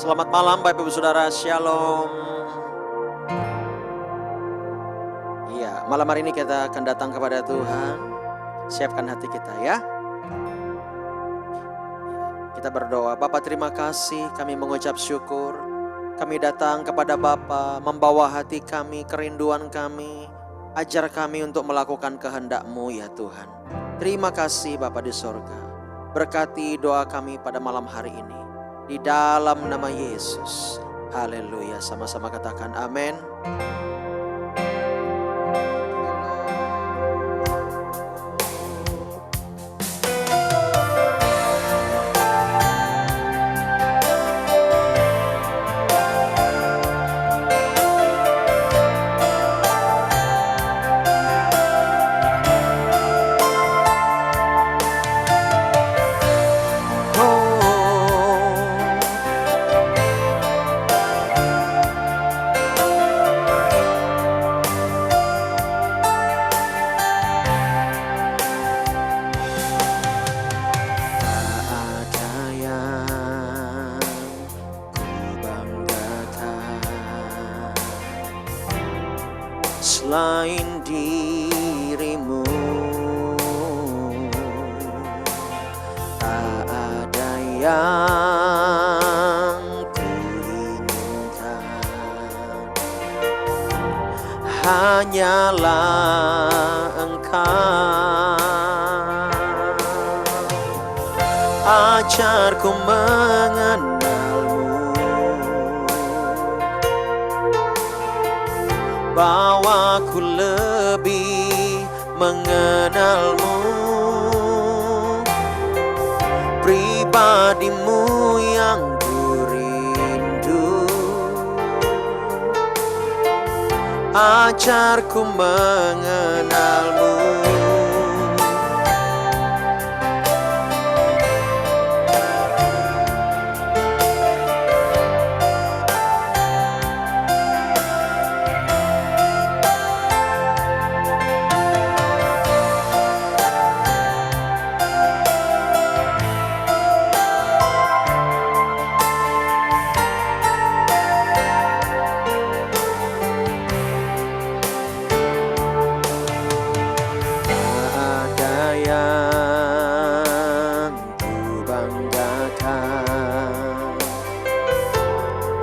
Selamat malam Bapak Ibu Saudara, Shalom. Iya, malam hari ini kita akan datang kepada Tuhan. Siapkan hati kita ya. Kita berdoa. Bapak terima kasih, kami mengucap syukur. Kami datang kepada Bapa, membawa hati kami, kerinduan kami. Ajar kami untuk melakukan kehendak-Mu ya Tuhan. Terima kasih Bapa di sorga. Berkati doa kami pada malam hari ini. Di dalam nama Yesus. Haleluya. Sama-sama katakan amin. Selain dirimu, tak ada yang kuinginkan. Hanyalah Engkau. Ajarku mengenalmu, bawaku lebih mengenalmu, pribadimu yang ku rindu. Ajarku mengenalmu.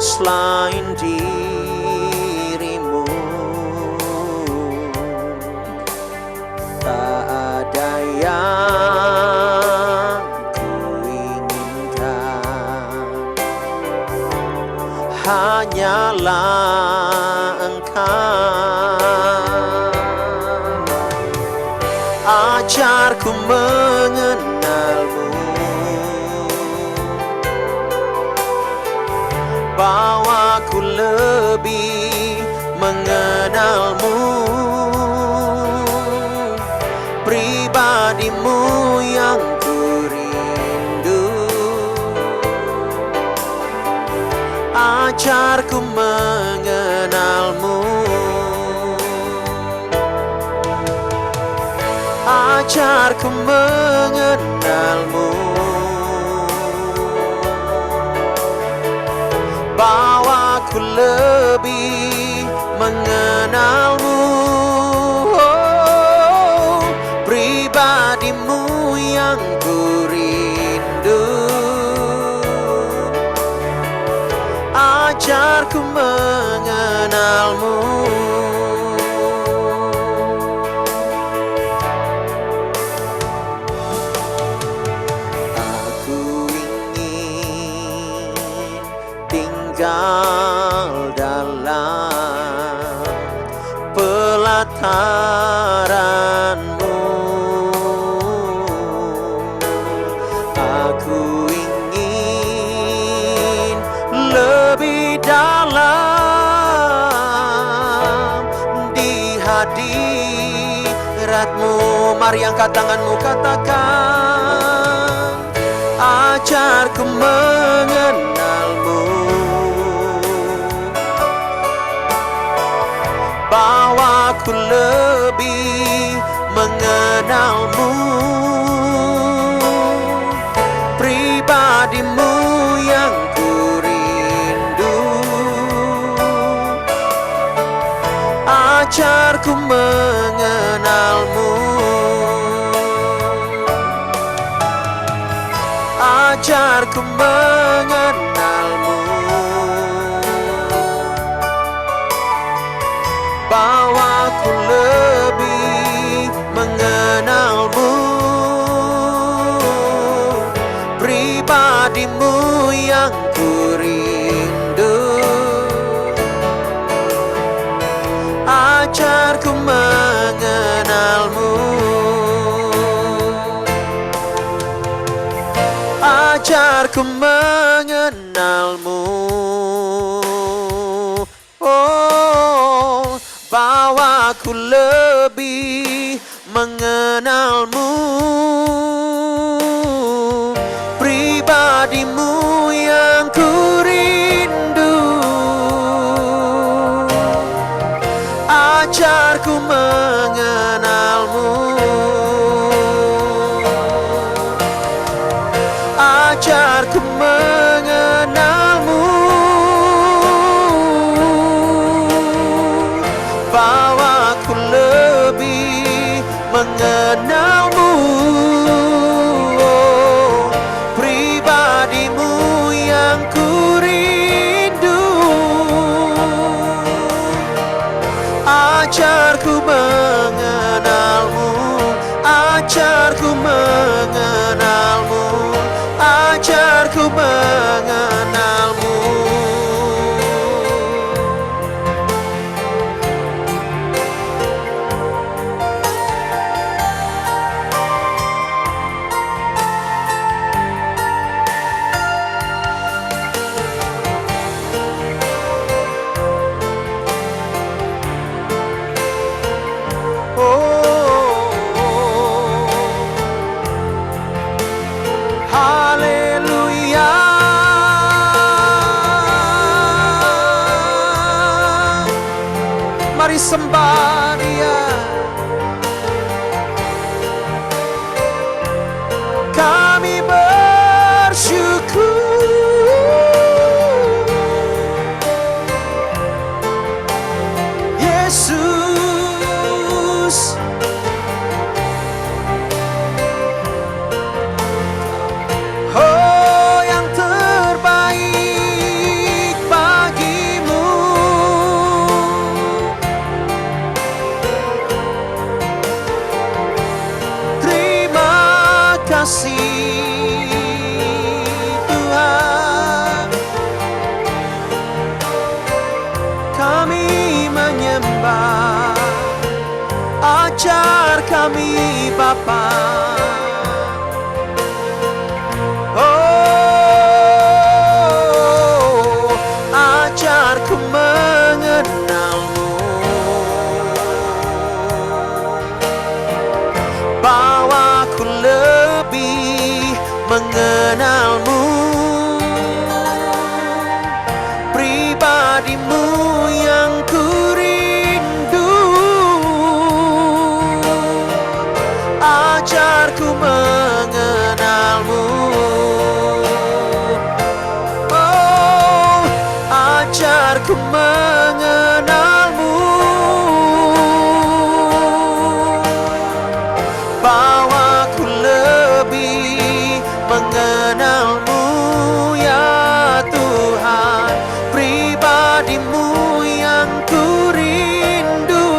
Selain dirimu, tak ada yang kuinginkan. Hanyalah Engkau. Ajarku mengenalmu, bawaku lebih mengenalmu, pribadimu yang ku rindu. Ajarku mengenalmu. Ajarku mengenalmu, bawaku lebih mengenalmu, pribadimu yang ku rindu. Ajarku mengenalmu. Tinggal dalam pelataran-Mu. Aku ingin lebih dalam di hadirat-Mu. Mari angkat tanganmu, katakan, ajarku mengenalmu, bawaku lebih mengenalmu, pribadimu yang ku rindu. Ajarku mengenalmu, ajarku mengenalmu, bahwa ku lebih mengenalmu, pribadimu yang ku rindu. Ajarku mengenalmu, ajarku mengenalmu, oh, bahwa ku lebih mengenalmu, pribadimu yang ku rindu. Ajarku mengenalmu, ajarku mengenalmu, bahwa ku lebih mengenalmu, oh, pribadimu yang ku rindu. Ajarku mengenalmu, ajarku mengenalmu, ajarku mengenalmu. Haleluya, mari sembah Dia. Kami bersyukur, Yesus. Oh, yang terbaik bagimu, terima kasih Tuhan. Kami menyembah, ajar kami Bapa. Oh, ajarku mengenalmu, bahwa ku lebih mengenalmu, pribadimu yang ku rindu. Ajarku mengenalmu, oh, ajarku mengenalmu, bahwa ku lebih mengenalmu ya Tuhan, pribadimu yang ku rindu.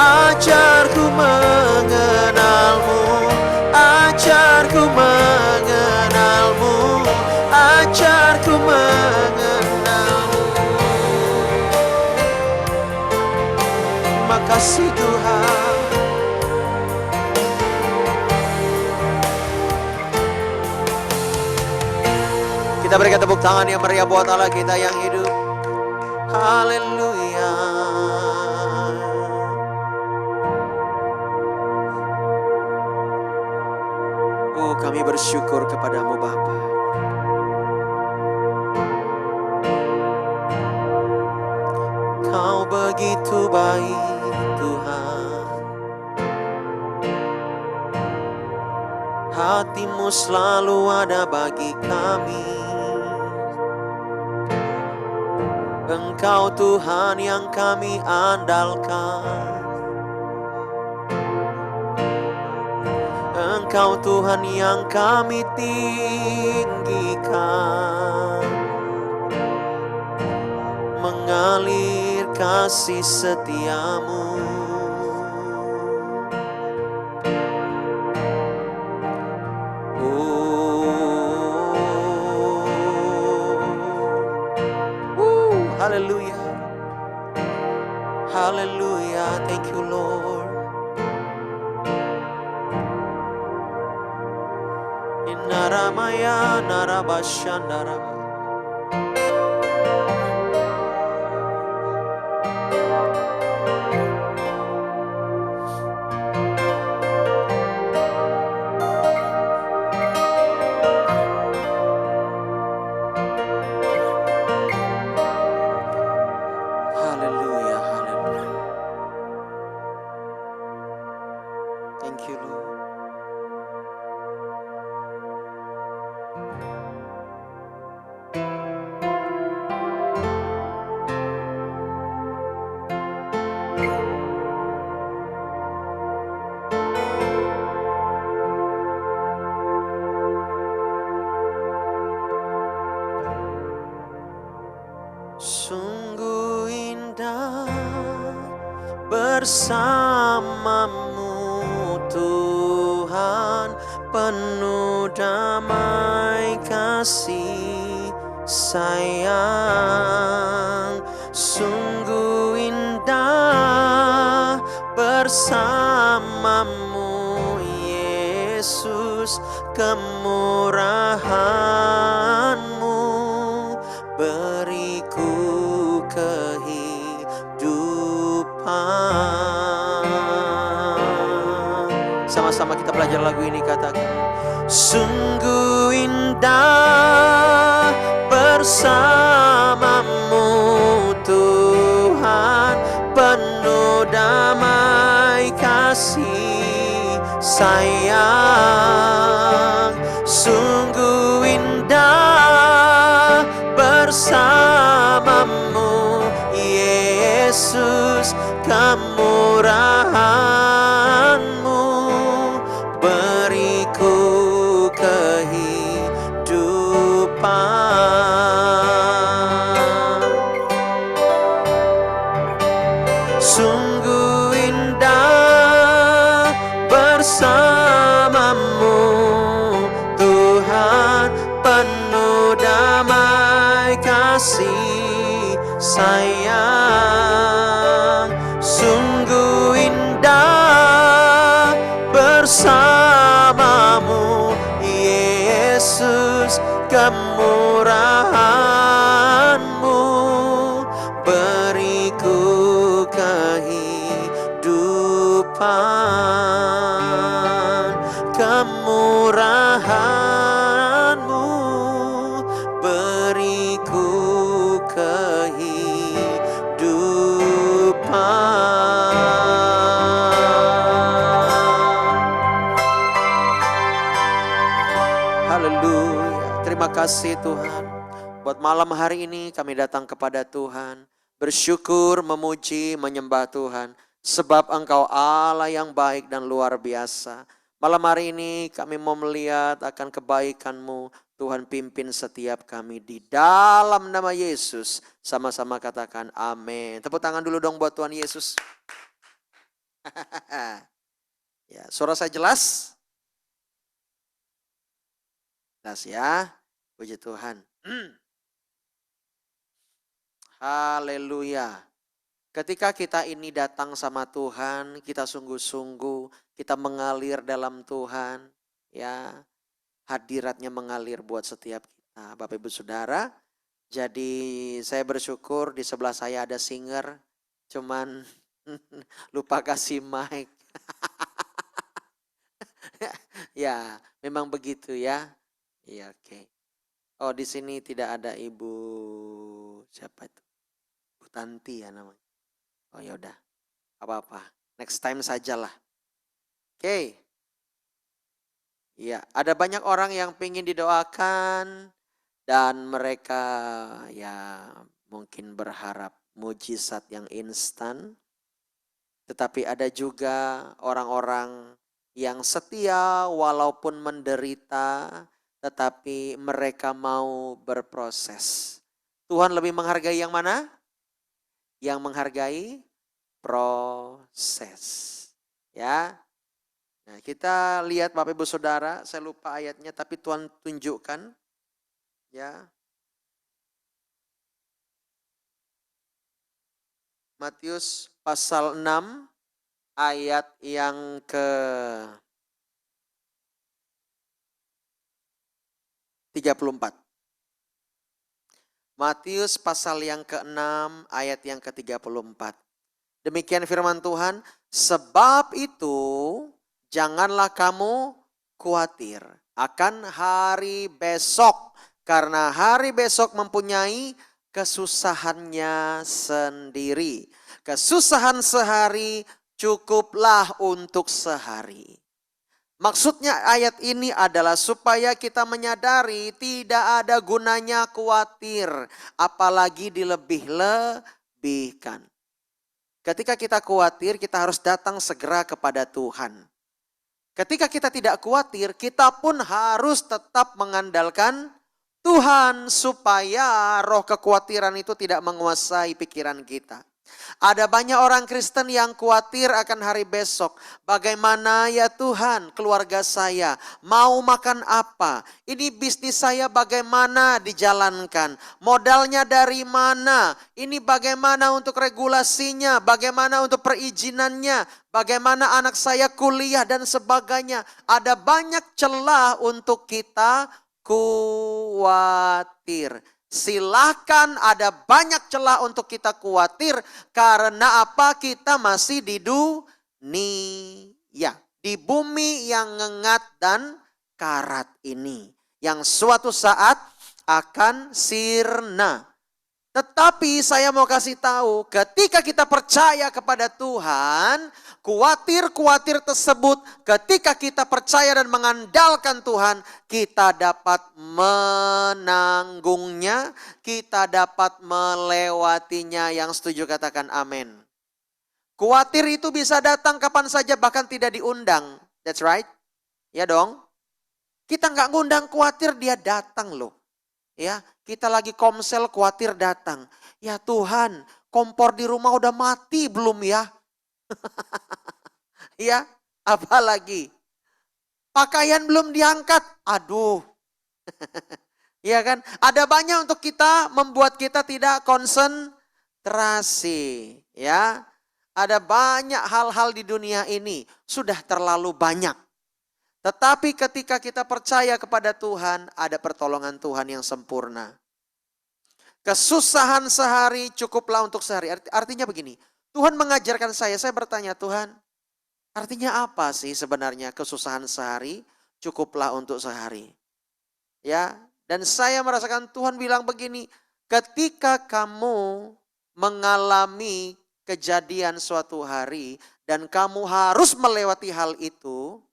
Ajarku mengenalmu, ajarku mengenalmu, ajarku mengenalmu. Terima kasih Tuhan. Kita berikan tepuk tangan yang meriah buat Allah kita yang hidup. Haleluya. Oh, kami bersyukur kepadamu Bapa. Kau begitu baik Tuhan. Hatimu selalu ada bagi kami. Engkau Tuhan yang kami andalkan. Engkau Tuhan yang kami tinggikan. Mengalir kasih setiamu. Hallelujah. Hallelujah. Thank you, Lord. Inaramaya narabashandara. Hallelujah, hallelujah. Thank you, Lord. Sungguh indah bersamamu Tuhan, penuh damai kasih sayang. Sungguh indah bersamamu Yesus, kemurahan-Mu beriku kehidupan. Sama-sama kita belajar lagu ini, katakan. Sungguh indah bersamamu Tuhan, penuh damai kasih sayang. Sungguh indah bersamamu Yesus, kemurahan-Mu beriku kehidupan. Sungguh indah bersamamu Tuhan, penuh damai kasih sayang. Sungguh indah bersamamu Yesus, kemurahan-Mu beriku kehidupan. Kemurahan-Mu beriku kehidupan. Haleluya. Terima kasih Tuhan. Buat malam hari ini kami datang kepada Tuhan, bersyukur, memuji, menyembah Tuhan. Sebab Engkau Allah yang baik dan luar biasa. Malam hari ini kami mau melihat akan kebaikan-Mu. Tuhan pimpin setiap kami di dalam nama Yesus. Sama-sama katakan amin. Tepuk tangan dulu dong buat Tuhan Yesus. Ya, suara saya jelas? Jelas ya. Puji Tuhan. Haleluya. Ketika kita ini datang sama Tuhan, kita sungguh-sungguh, kita mengalir dalam Tuhan, ya. Hadiratnya mengalir buat setiap kita. Bapak Ibu Saudara, jadi saya bersyukur di sebelah saya ada singer, cuman lupa kasih mic. Ya, memang begitu ya. Iya, oke. Oh, di sini tidak ada Ibu siapa itu? Bu Tanti ya namanya. Oh ya udah, apa-apa. Next time sajalah. Oke. Iya, ada banyak orang yang ingin didoakan dan mereka ya mungkin berharap mujizat yang instan. Tetapi ada juga orang-orang yang setia walaupun menderita, tetapi mereka mau berproses. Tuhan lebih menghargai yang mana? Yang menghargai proses. Ya. Nah, kita lihat Bapak Ibu Saudara, saya lupa ayatnya tapi Tuhan tunjukkan. Ya. Matius pasal 6 ayat yang ke 34. Matius pasal yang ke-6 ayat yang ke-34. Demikian firman Tuhan, sebab itu janganlah kamu khawatir akan hari besok, karena hari besok mempunyai kesusahannya sendiri. Kesusahan sehari cukuplah untuk sehari. Maksudnya ayat ini adalah supaya kita menyadari tidak ada gunanya khawatir, apalagi dilebih-lebihkan. Ketika kita khawatir, kita harus datang segera kepada Tuhan. Ketika kita tidak khawatir, kita pun harus tetap mengandalkan Tuhan supaya roh kekhawatiran itu tidak menguasai pikiran kita. Ada banyak orang Kristen yang khawatir akan hari besok. Bagaimana ya Tuhan, keluarga saya mau makan apa? Ini bisnis saya bagaimana dijalankan? Modalnya dari mana? Ini bagaimana untuk regulasinya? Bagaimana untuk perizinannya? Bagaimana anak saya kuliah dan sebagainya? Ada banyak celah untuk kita khawatir. Silakan, ada banyak celah untuk kita khawatir. Karena apa? Kita masih di dunia, di bumi yang ngengat dan karat ini, yang suatu saat akan sirna. Tetapi saya mau kasih tahu, ketika kita percaya kepada Tuhan, khawatir tersebut ketika kita percaya dan mengandalkan Tuhan, kita dapat menanggungnya, kita dapat melewatinya. Yang setuju katakan amin. Khawatir itu bisa datang kapan saja, bahkan tidak diundang. That's right. Ya dong. Kita nggak ngundang khawatir, dia datang loh. Ya, kita lagi komsel khawatir datang. Ya Tuhan, kompor di rumah udah mati belum ya? Ya, apalagi pakaian belum diangkat. Aduh. Ya kan? Ada banyak untuk kita membuat kita tidak konsentrasi, ya. Ada banyak hal-hal di dunia ini, sudah terlalu banyak. Tetapi ketika kita percaya kepada Tuhan, ada pertolongan Tuhan yang sempurna. Kesusahan sehari cukuplah untuk sehari. Artinya begini, Tuhan mengajarkan saya bertanya, Tuhan, artinya apa sih sebenarnya kesusahan sehari cukuplah untuk sehari? Ya, dan saya merasakan Tuhan bilang begini, ketika kamu mengalami kejadian suatu hari dan kamu harus melewati hal itu,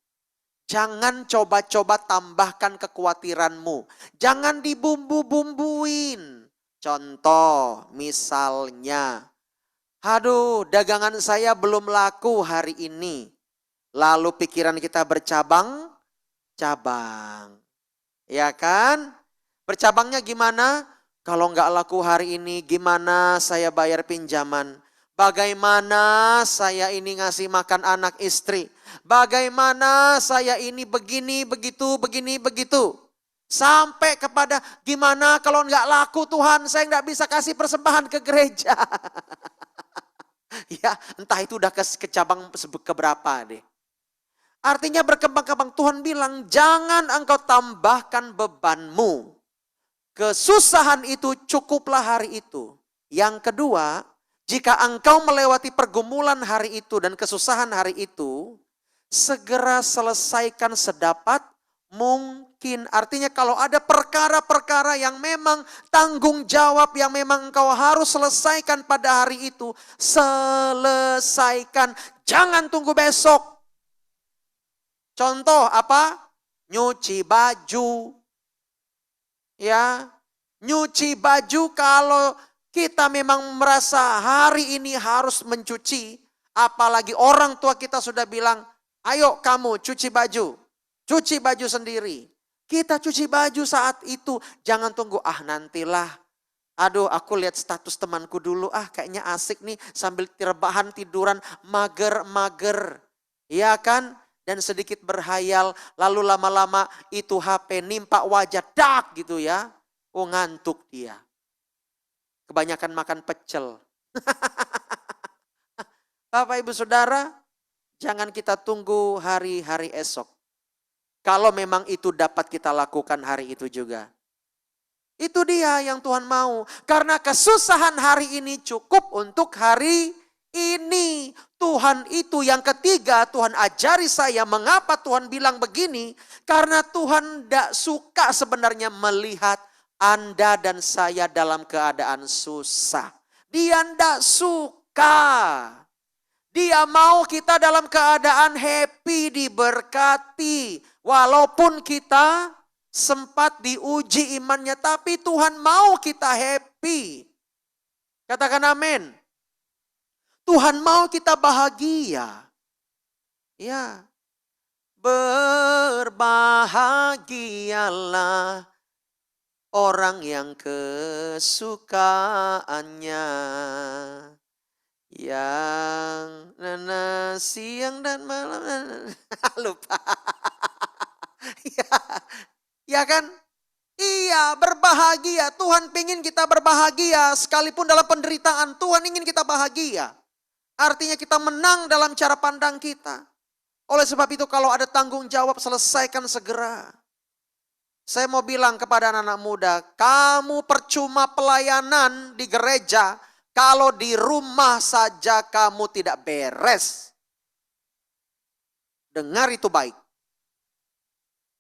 jangan coba-coba tambahkan kekhawatiranmu. Jangan dibumbu-bumbuin. Contoh misalnya, aduh dagangan saya belum laku hari ini. Lalu pikiran kita bercabang-cabang. Ya kan? Bercabangnya gimana? Kalau nggak laku hari ini, gimana saya bayar pinjaman? Bagaimana saya ini ngasih makan anak istri? Bagaimana saya ini begini, begitu. Sampai kepada gimana kalau nggak laku Tuhan, saya nggak bisa kasih persembahan ke gereja. Ya, entah itu udah ke cabang keberapa deh. Artinya berkembang-kembang. Tuhan bilang jangan engkau tambahkan bebanmu. Kesusahan itu cukuplah hari itu. Yang kedua, jika engkau melewati pergumulan hari itu dan kesusahan hari itu, segera selesaikan sedapat mungkin. Artinya kalau ada perkara-perkara yang memang tanggung jawab yang memang engkau harus selesaikan pada hari itu, selesaikan. Jangan tunggu besok. Contoh apa? Nyuci baju. Ya, nyuci baju kalau Kita memang merasa hari ini harus mencuci, apalagi orang tua kita sudah bilang, ayo kamu cuci baju sendiri. Kita cuci baju saat itu, jangan tunggu, nantilah. Aduh, aku lihat status temanku dulu, kayaknya asik nih sambil rebahan tiduran, mager. Iya kan? Dan sedikit berhayal, lalu lama-lama itu HP nimpa wajah, dak gitu ya. Oh, ngantuk dia. Kebanyakan makan pecel. Bapak Ibu Saudara, jangan kita tunggu hari-hari esok. Kalau memang itu dapat kita lakukan hari itu juga. Itu dia yang Tuhan mau. Karena kesusahan hari ini cukup untuk hari ini. Tuhan itu yang ketiga, Tuhan ajari saya mengapa Tuhan bilang begini. Karena Tuhan tidak suka sebenarnya melihat Anda dan saya dalam keadaan susah. Dia tidak suka. Dia mau kita dalam keadaan happy, diberkati. Walaupun kita sempat diuji imannya, tapi Tuhan mau kita happy. Katakan amin. Tuhan mau kita bahagia. Ya. Berbahagialah orang yang kesukaannya. Yang siang dan malam. Lupa. Ya kan? Iya, berbahagia. Tuhan ingin kita berbahagia. Sekalipun dalam penderitaan, Tuhan ingin kita bahagia. Artinya kita menang dalam cara pandang kita. Oleh sebab itu kalau ada tanggung jawab, selesaikan segera. Saya mau bilang kepada anak-anak muda, kamu percuma pelayanan di gereja kalau di rumah saja kamu tidak beres. Dengar itu baik.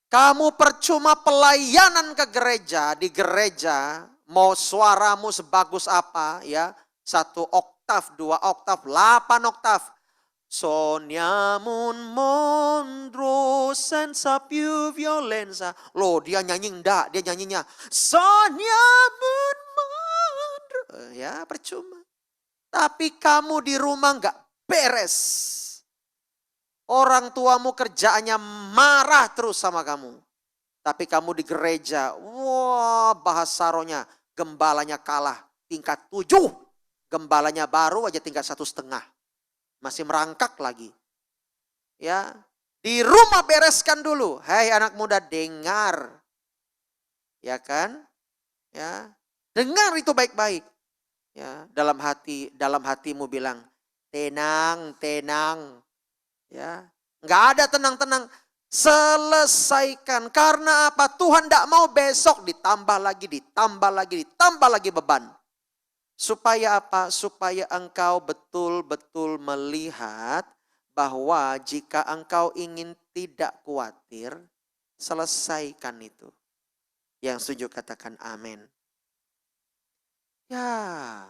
Kamu percuma pelayanan ke gereja, di gereja, mau suaramu sebagus apa ya, 1 oktav, 2 oktav, 8 oktav. Sonia mun mondro senza più violenza. Loh, dia nyanyi enggak, dia nyanyinya Sonia mun mondro. Ya percuma. Tapi kamu di rumah enggak beres. Orang tuamu kerjaannya marah terus sama kamu. Tapi kamu di gereja, wah bahasa rohnya, gembalanya kalah tingkat 7. Gembalanya baru aja tingkat 1,5. Masih merangkak lagi. Ya, di rumah bereskan dulu. Hai anak muda, dengar. Ya kan? Ya, dengar itu baik-baik. Ya, dalam hatimu bilang, tenang. Ya, nggak ada tenang-tenang. Selesaikan. Karena apa? Tuhan tidak mau besok ditambah lagi beban. Supaya apa? Supaya engkau betul-betul melihat bahwa jika engkau ingin tidak khawatir, selesaikan itu. Yang setuju katakan amin. Ya.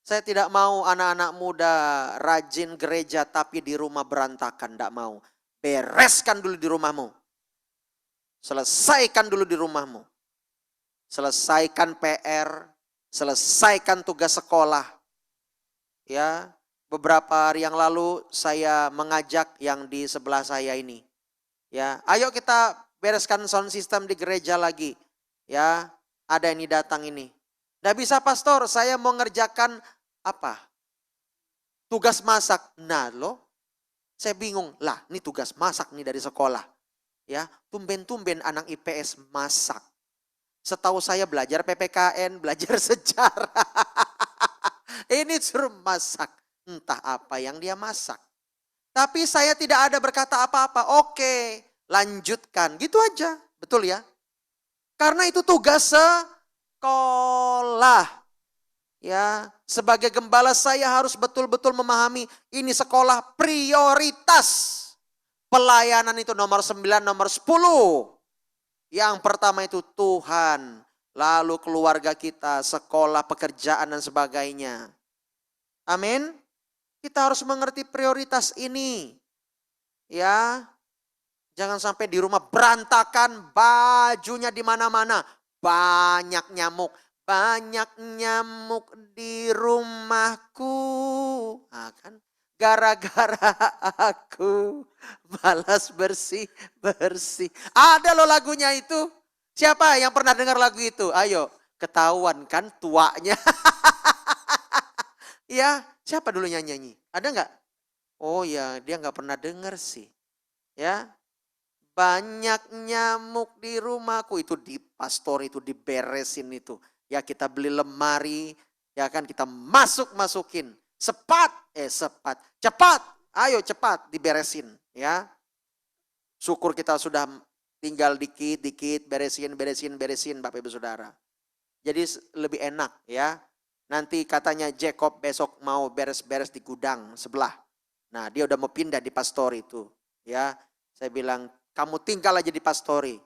Saya tidak mau anak-anak muda rajin gereja tapi di rumah berantakan. Tidak mau. Bereskan dulu di rumahmu. Selesaikan dulu di rumahmu. Selesaikan PR. Selesaikan tugas sekolah. Ya, beberapa hari yang lalu saya mengajak yang di sebelah saya ini. Ya, ayo kita bereskan sound system di gereja lagi. Ya, ada ini datang ini. Tidak bisa pastor, saya mau ngerjakan apa? Tugas masak. Nah loh, saya bingung. Lah, ini tugas masak nih dari sekolah. Ya, tumben-tumben anak IPS masak. Setahu saya belajar PPKN, belajar sejarah. Ini suruh masak. Entah apa yang dia masak. Tapi saya tidak ada berkata apa-apa. Oke, lanjutkan. Gitu aja. Betul ya? Karena itu tugas sekolah. Ya, sebagai gembala saya harus betul-betul memahami ini sekolah prioritas. Pelayanan itu nomor 9, nomor 10. Yang pertama itu Tuhan, lalu keluarga kita, sekolah, pekerjaan dan sebagainya. Amin. Kita harus mengerti prioritas ini. Ya. Jangan sampai di rumah berantakan, bajunya di mana-mana, banyak nyamuk. banyak nyamuk di rumahku. Nah, kan gara-gara aku malas bersih-bersih. Ada loh lagunya itu. Siapa yang pernah dengar lagu itu? Ayo, ketahuan kan tuanya. Ya, siapa dulu yang nyanyi? Ada nggak? Oh ya, dia nggak pernah dengar sih. Ya, banyak nyamuk di rumahku, itu di pastor itu diberesin itu. Ya kita beli lemari, ya kan kita masukin. Cepat, ayo cepat diberesin ya. Syukur kita sudah tinggal dikit beresin Bapak Ibu Saudara. Jadi lebih enak ya. Nanti katanya Jacob besok mau beres-beres di gudang sebelah. Nah dia udah mau pindah di pastori itu. Ya, saya bilang kamu tinggal aja di pastori.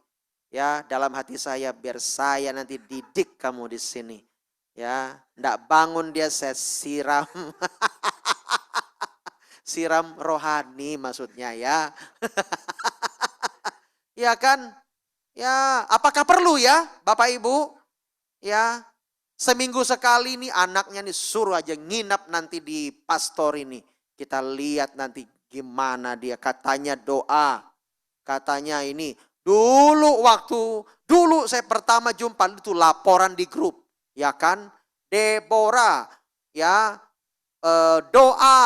Ya, dalam hati saya biar saya nanti didik kamu di sini. Ya, ndak bangun dia saya siram. Siram rohani maksudnya ya. Ya kan? Ya, apakah perlu ya Bapak Ibu? Ya, seminggu sekali nih anaknya nih suruh aja nginap nanti di pastor ini. Kita lihat nanti gimana dia katanya doa. Katanya ini dulu saya pertama jumpa itu laporan di grup. Ya kan? Deborah ya doa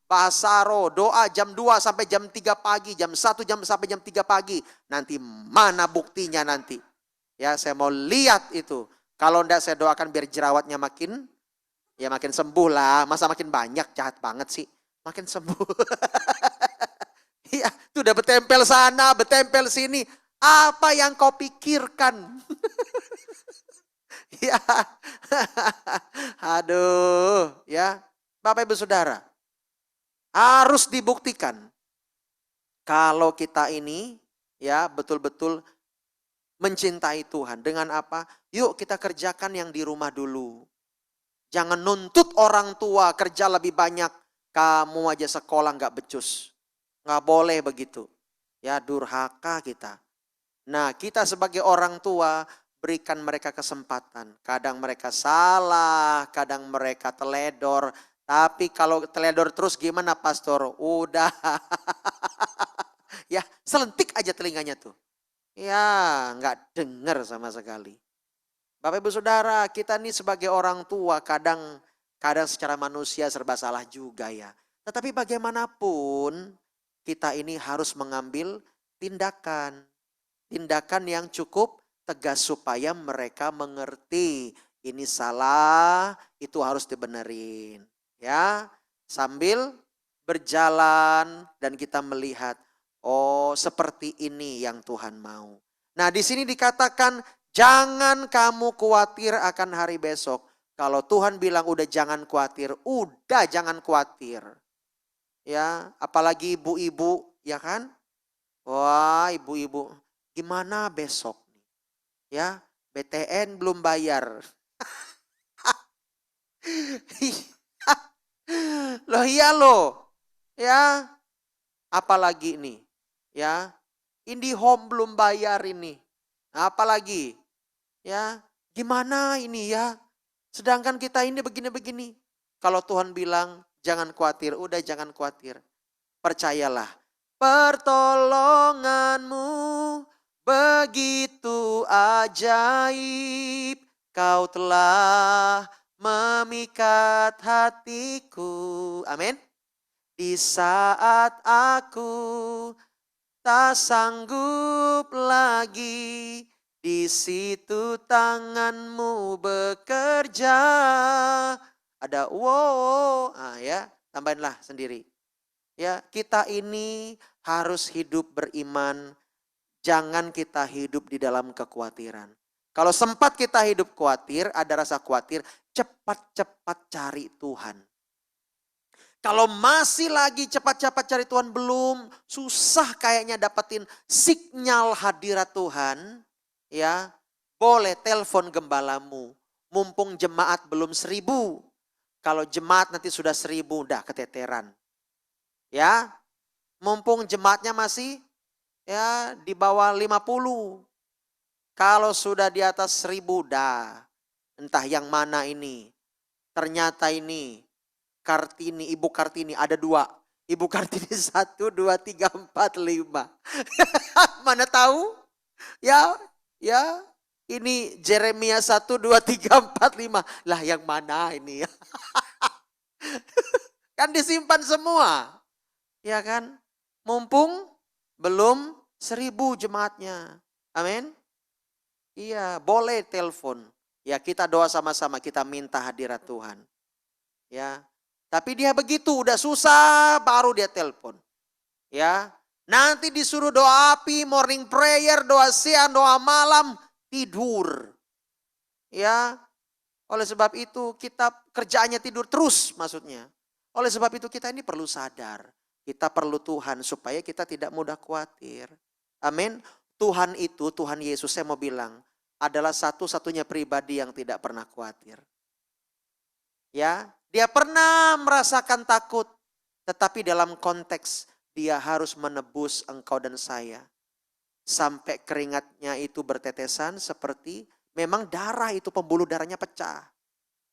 bahasa roh, doa jam 2 sampai jam 3 pagi, jam 1 sampai jam 3 pagi. Nanti mana buktinya nanti? Ya, saya mau lihat itu. Kalau enggak saya doakan biar jerawatnya makin sembuh lah. Masa makin banyak, jahat banget sih. Makin sembuh. Iya, itu udah bertempel sana, bertempel sini. Apa yang kau pikirkan? Ya. Aduh, ya. Bapak Ibu Saudara, harus dibuktikan kalau kita ini ya betul-betul mencintai Tuhan. Dengan apa? Yuk kita kerjakan yang di rumah dulu. Jangan nuntut orang tua kerja lebih banyak. Kamu aja sekolah gak becus. Gak boleh begitu. Ya durhaka kita. Nah kita sebagai orang tua berikan mereka kesempatan. Kadang mereka salah, kadang mereka teledor. Tapi kalau teledor terus gimana pastor? Udah. Ya selentik aja telinganya tuh. Ya nggak dengar sama sekali. Bapak Ibu Saudara, kita nih sebagai orang tua kadang secara manusia serba salah juga ya. Tetapi bagaimanapun kita ini harus mengambil tindakan. Tindakan yang cukup tegas supaya mereka mengerti. Ini salah, itu harus dibenerin. Ya, sambil berjalan dan kita melihat, oh seperti ini yang Tuhan mau. Nah di sini dikatakan jangan kamu khawatir akan hari besok. Kalau Tuhan bilang udah jangan khawatir, udah jangan khawatir. Ya, apalagi ibu-ibu, ya kan? Wah, ibu-ibu, gimana besok? Ya, BTN belum bayar. Loh iya loh. Ya, apalagi ini? Ya, IndiHome belum bayar ini. Apalagi? Ya, gimana ini ya? Sedangkan kita ini begini-begini. Kalau Tuhan bilang jangan khawatir, udah jangan khawatir. Percayalah, pertolonganmu begitu ajaib. Kau telah memikat hatiku. Amin. Di saat aku tak sanggup lagi, di situ tanganmu bekerja. Ada wow, ya tambahinlah sendiri. Ya, kita ini harus hidup beriman. Jangan kita hidup di dalam kekhawatiran. Kalau sempat kita hidup khawatir, ada rasa khawatir, cepat-cepat cari Tuhan. Kalau masih lagi cepat-cepat cari Tuhan belum, susah kayaknya dapetin sinyal hadirat Tuhan, ya boleh telepon gembalamu. Mumpung jemaat belum 1000. Kalau jemaat nanti sudah 1000, udah keteteran. Ya, mumpung jemaatnya masih ya di bawah 50. Kalau sudah di atas 1000 dah. Entah yang mana ini. Ternyata ini Kartini, Ibu Kartini ada 2. Ibu Kartini 1, 2, 3, 4, 5. Mana tahu? Ya, ya. Ini Jeremia 1, 2, 3, 4, 5. Lah yang mana ini ya? Kan disimpan semua. Ya kan? Mumpung belum 1000 jemaatnya. Amin. Iya, boleh telepon. Ya, kita doa sama-sama, kita minta hadirat Tuhan. Ya. Tapi dia begitu, udah susah baru dia telepon. Ya. Nanti disuruh doa api, morning prayer, doa siang, doa malam, tidur. Ya. Oleh sebab itu kita kerjaannya tidur terus maksudnya. Oleh sebab itu kita ini perlu sadar. Kita perlu Tuhan supaya kita tidak mudah khawatir. Amin. Tuhan itu, Tuhan Yesus saya mau bilang, adalah satu-satunya pribadi yang tidak pernah khawatir. Ya, dia pernah merasakan takut, tetapi dalam konteks dia harus menebus engkau dan saya. Sampai keringatnya itu bertetesan seperti memang darah itu pembuluh darahnya pecah.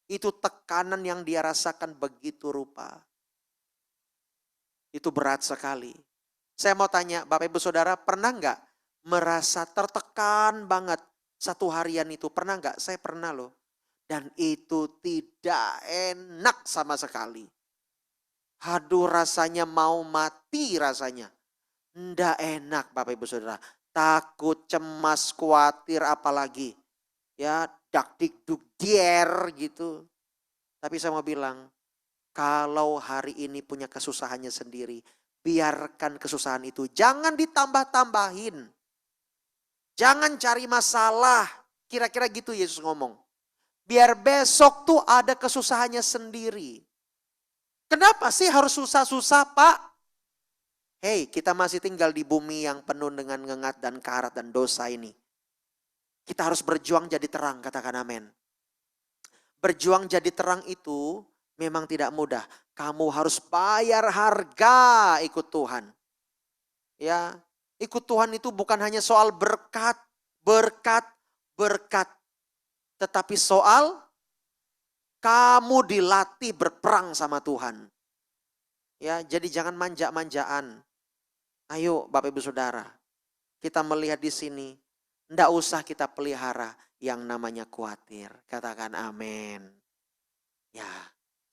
Itu tekanan yang dia rasakan begitu rupa. Itu berat sekali. Saya mau tanya Bapak Ibu Saudara, pernah enggak merasa tertekan banget satu harian itu? Pernah enggak? Saya pernah loh. Dan itu tidak enak sama sekali. Aduh rasanya mau mati rasanya. Enggak enak Bapak Ibu Saudara. Takut, cemas, khawatir apalagi. Ya dak dik duk dier gitu. Tapi saya mau bilang, kalau hari ini punya kesusahannya sendiri, biarkan kesusahan itu. Jangan ditambah-tambahin. Jangan cari masalah. Kira-kira gitu Yesus ngomong. Biar besok tuh ada kesusahannya sendiri. Kenapa sih harus susah-susah Pak? Hei, kita masih tinggal di bumi yang penuh dengan ngengat dan karat dan dosa ini. Kita harus berjuang jadi terang, katakan amin. Berjuang jadi terang itu memang tidak mudah. Kamu harus bayar harga ikut Tuhan. Ya, ikut Tuhan itu bukan hanya soal berkat, berkat. Tetapi soal kamu dilatih berperang sama Tuhan. Ya, jadi jangan manja-manjaan. Ayo Bapak Ibu Saudara, kita melihat di sini, enggak usah kita pelihara yang namanya khawatir. Katakan amin. Ya,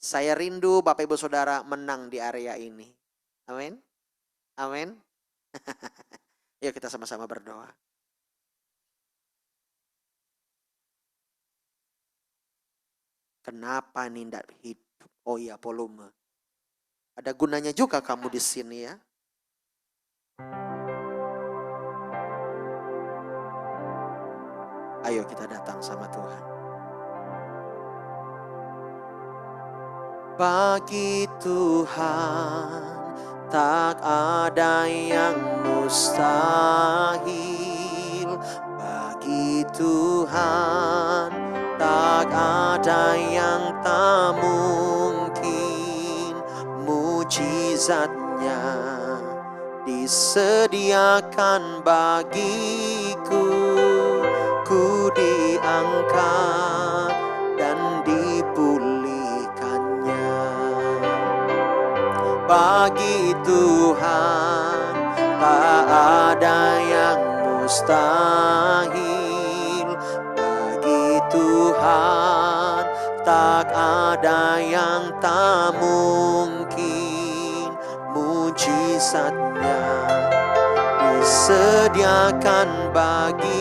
saya rindu Bapak Ibu Saudara menang di area ini. Amin. Amin. Yuk kita sama-sama berdoa. Kenapa nih enggak hidup? Oh iya, volume. Ada gunanya juga kamu di sini ya. Ayo kita datang sama Tuhan. Bagi Tuhan tak ada yang mustahil. Bagi Tuhan tak ada yang tak mungkin. Mujizatnya disediakan bagiku. Ku diangkat dan dipulihkannya. Bagi Tuhan tak ada yang mustahil. Bagi Tuhan tak ada yang tak mungkin. Mujizatnya disediakan bagiku.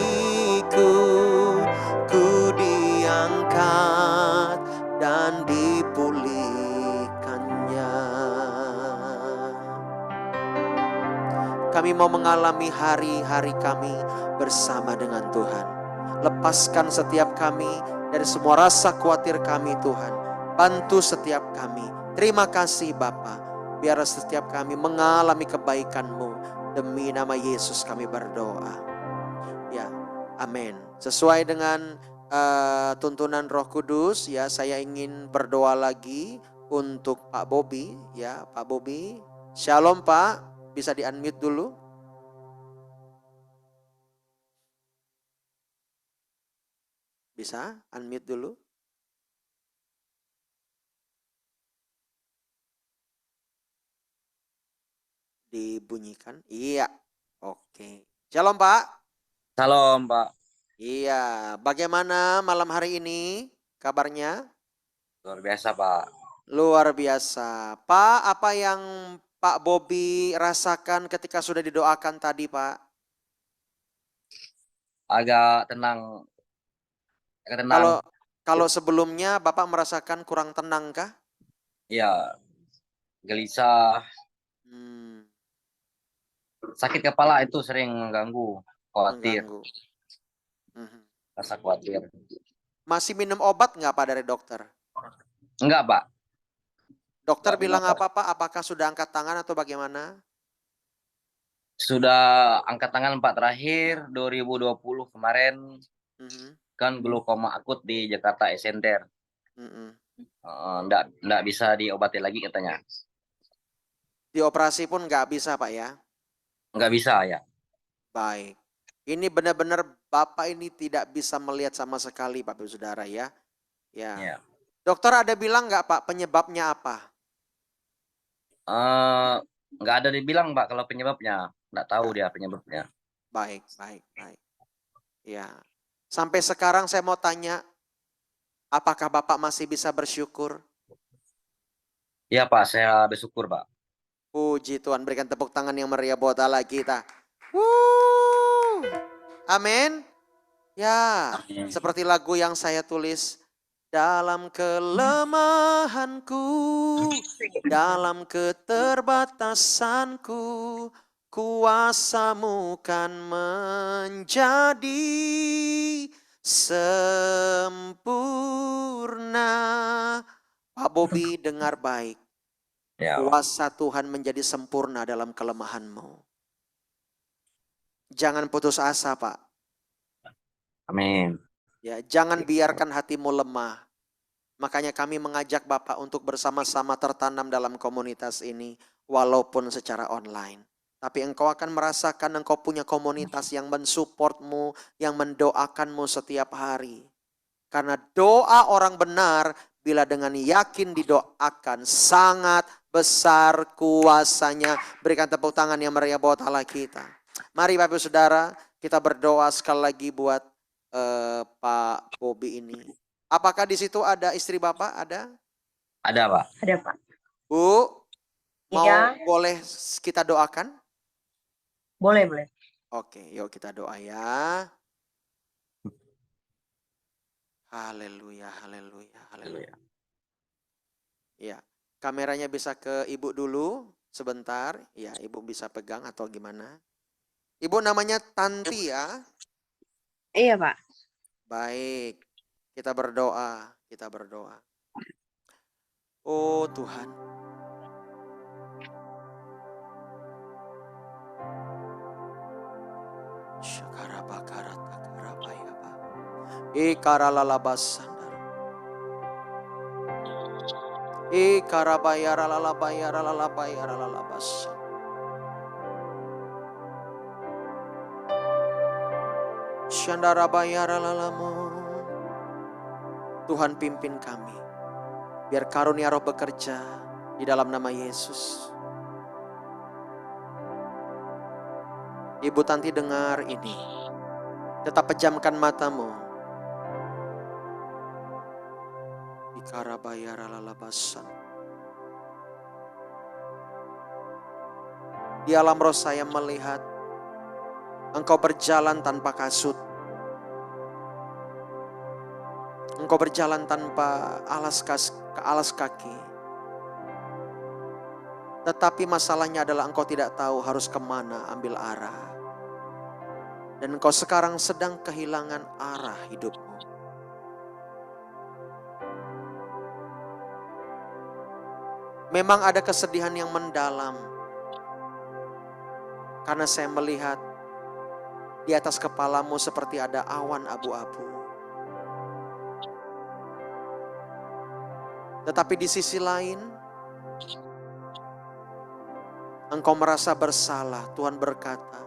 Ku diangkat dan dipulihkannya. Kami mau mengalami hari-hari kami bersama dengan Tuhan. Lepaskan setiap kami dari semua rasa khawatir kami Tuhan. Bantu setiap kami. Terima kasih Bapa. Biar setiap kami mengalami kebaikan-Mu. Demi nama Yesus kami berdoa. Ya, amin. Sesuai dengan tuntunan Roh Kudus, ya saya ingin berdoa lagi untuk Pak Bobi. Ya, Pak Bobi. Shalom Pak, bisa di-unmute dulu. Bisa unmute dulu. Dibunyikan. Iya. Oke. Shalom Pak. Salam, Pak. Iya. Bagaimana malam hari ini kabarnya? Luar biasa, Pak. Luar biasa. Pak, apa yang Pak Bobi rasakan ketika sudah didoakan tadi, Pak? Agak tenang, agak tenang. Kalau kalau sebelumnya Bapak merasakan kurang tenang kah? Ya, gelisah, Hmm, sakit kepala itu sering mengganggu, khawatir, mengganggu. Mhm. rasa khawatir. Masih minum obat nggak Pak dari dokter? Enggak, Pak. Dokter Enggak minum bilang obat. apa Pak? Apakah sudah angkat tangan atau bagaimana? Sudah angkat tangan 4 terakhir 2020 kemarin Mhm, kan glaukoma akut di Jakarta Center. mhm. Enggak bisa diobati lagi katanya. Dioperasi pun nggak bisa Pak ya? Enggak bisa ya. Baik. Ini benar-benar Bapak ini tidak bisa melihat sama sekali Bapak Ibu Saudara ya. Ya. Ya. Dokter ada bilang nggak Pak penyebabnya apa? Eh, enggak ada dibilang, Pak, kalau penyebabnya. Enggak tahu Nggak. dia penyebabnya. Baik, baik, baik. Ya. Sampai sekarang saya mau tanya, apakah Bapak masih bisa bersyukur? Iya, Pak, saya bersyukur, Pak. Puji Tuhan, berikan tepuk tangan yang meriah buat Allah kita. Wuh. Amin. Ya, Amin. seperti lagu yang saya tulis. Dalam kelemahanku, dalam keterbatasanku, kuasamu kan menjadi sempurna. Pak Bobi dengar baik. Ya, Pak. Kuasa Tuhan menjadi sempurna dalam kelemahanmu. Jangan putus asa, Pak. Amin. Ya, jangan biarkan hatimu lemah. Makanya kami mengajak Bapak untuk bersama-sama tertanam dalam komunitas ini, walaupun secara online. Tapi engkau akan merasakan engkau punya komunitas yang mensupportmu, yang mendoakanmu setiap hari. Karena doa orang benar, bila dengan yakin didoakan, sangat besar kuasanya. Berikan tepuk tangan yang meriah buat Allah kita. Mari Bapak Saudara, kita berdoa sekali lagi buat Pak Bobi ini. Apakah di situ ada istri Bapak? Ada? Ada, Pak. Ada, Pak. Bu, mau Iya, boleh kita doakan? boleh, boleh. Oke, yuk kita doa ya. Haleluya, haleluya, haleluya. Ya, kameranya bisa ke Ibu dulu sebentar. Ya, Ibu bisa pegang atau gimana? Ibu namanya Tanti ya? Iya, Pak. Baik, kita berdoa, kita berdoa. Oh Tuhan, Tuhan pimpin kami. Biar karunia Roh bekerja di dalam nama Yesus. Ibu Tanti dengar ini. Tetap pejamkan matamu. Di alam roh saya melihat engkau berjalan tanpa kasut. Engkau berjalan tanpa alas kaki. Tetapi masalahnya adalah engkau tidak tahu harus kemana ambil arah. Dan engkau sekarang sedang kehilangan arah hidupmu. Memang ada kesedihan yang mendalam. Karena saya melihat di atas kepalamu seperti ada awan abu-abu. Tetapi di sisi lain, engkau merasa bersalah. Tuhan berkata,